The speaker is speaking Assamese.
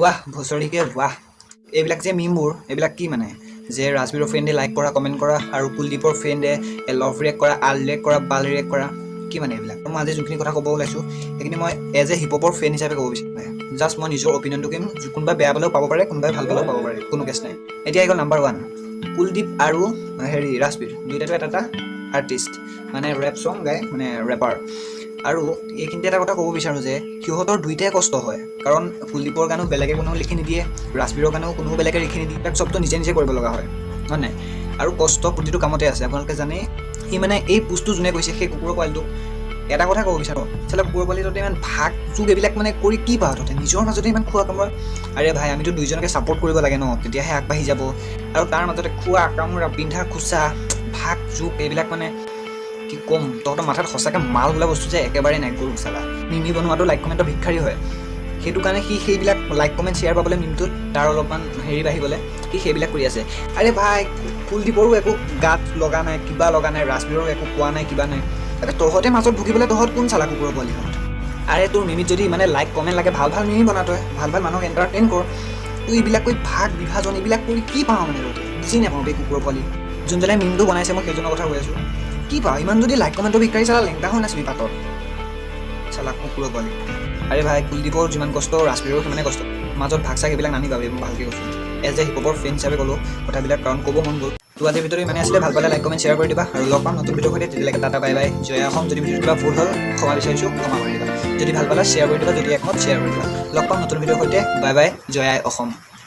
वाह भोसरीके वाह এইবিলাক যে মিমবোৰ এইবিলাক কি মানে যে ৰাজবীৰৰ ফ্ৰেণ্ডে লাইক কৰা কমেণ্ট কৰা আৰু কুলদীপৰ ফ্ৰেণ্ডে লভ ৰিয়েক্ট কৰা আল ৰিয়েক্ট কৰা বাল ৰিয়েক্ট কৰা কি মানে এইবিলাক মই আজি যোনখিনি কথা ক'ব ওলাইছোঁ সেইখিনি মই এজ এ হিপহপৰ ফ্ৰেণ্ড হিচাপে ক'ব বিচাৰিছোঁ জাষ্ট মই নিজৰ অপিনিয়নটো কিম কোনোবাই বেয়া পালেও পাব পাৰে কোনোবাই ভাল পালেও পাব পাৰে কোনো কেছ নাই এতিয়া গ'ল নাম্বাৰ 1 কুলদীপ আৰু ৰাজবীৰ দুইটাটো এটা আৰ্টিষ্ট মানে ৰেপ চং গায় মানে ৰেপাৰ আৰু এইখিনিতে এটা কথা ক'ব বিচাৰোঁ যে সিহঁতৰ দুইটাই কষ্ট হয় কাৰণ কুলদীপৰ গানো বেলেগে কোনেও লিখি নিদিয়ে ৰাজবীৰৰ গানেও কোনেও বেলেগে লিখি নিদিয়ে তাক চবটো নিজে নিজে কৰিব লগা হয় নাই আৰু কষ্ট প্ৰতিটো কামতে আছে আপোনালোকে জানে সি মানে এই পোষ্টটো যোনে কৈছে সেই কুকুৰৰ পোৱালিটোক এটা কথা ক'ব বিচাৰোঁ চালে কুকুৰৰ পোৱালিটোতে ইমান ভাগ যুগ এইবিলাক মানে কৰি কি পাওঁ তহঁতে নিজৰ মাজতে ইমান খোৱা কামোৰা আৰে ভাই আমিতো দুইজনকে ছাপোৰ্ট কৰিব লাগে ন তেতিয়াহে আগবাঢ়ি যাব আৰু তাৰ মাজতে খোৱা কামোৰা পিন্ধা খোচা ভাগ যুগ এইবিলাক মানে কি কম তহঁতৰ মাথাত সঁচাকৈ মাল বোলা বস্তু যে একেবাৰে নাই গৰু চালা মিমি বনোৱাটো লাইক কমেণ্টৰ ভিক্ষাৰী হয় সেইটো কাৰণে সি সেইবিলাক লাইক কমেণ্ট শ্বেয়াৰ পাবলৈ মিমটোত তাৰ অলপমান হেৰি বাঢ়িবলৈ সি সেইবিলাক কৰি আছে আৰে ভাই কুলদীপৰো একো গাত লগা নাই কিবা লগা নাই ৰাজবীৰৰো একো কোৱা নাই কিবা নাই আৰে তহঁতে মাজত ভুগিবলৈ তহঁত কোন চালা কুকুৰৰ পোৱালিহঁত আৰে তোৰ মিমিত যদি মানে লাইক কমেণ্ট লাগে ভাল ভাল মিমি বনা তই ভাল ভাল মানুহক এণ্টাৰটেইন কৰ তই এইবিলাক কৰি ভাগ বিভাজন এইবিলাক কৰি কি পাওঁ মানে তহঁতে বুজি নাপাওঁ এই কুকুৰৰ পোৱালি যোনজনে মিমটো বনাইছে মই সেইজনৰ কথা কৈ আছোঁ কি পাওঁ ইমান যদি লাইক কমেণ্টৰ ভিক্ষাৰী চালা লেংটা হৈ নাছিবি পাতৰ চালা কুকুৰৰ পোৱালি আৰে ভাই কুলদীপৰ যিমান কষ্ট ৰাজবীৰৰ সিমানে কষ্ট মাজত ভাগ চাগ এইবিলাক নানিবা মই ভালকৈ কৈছোঁ এজ এ হিপহপৰ ফ্ৰেণ্ড হিচাপে ক'লোঁ কথাবিলাক কাৰণ ক'ব মন গ'ল তো আজিৰ ভিডিঅ'টো ইমানে আছিলে ভাল পালে লাইক কমেণ্ট শ্বেয়াৰ কৰি দিবা আৰু লগ পাম নতুন ভিডিঅ' সৈতে তেতিয়ালৈকে টাটা বাই বাই জয় অসম যদি ভিডিঅ'টো কিবা ভুল হ'ল ক্ষমা বিচাৰিছোঁ ক্ষমা কৰি দিবা যদি ভাল পালে শ্বেয়াৰ কৰি দিবা যদি একমত শ্বেয়াৰ কৰি দিবা লগ পাম নতুন ভিডিঅ'ৰ সৈতে বাই বাই জয় অসম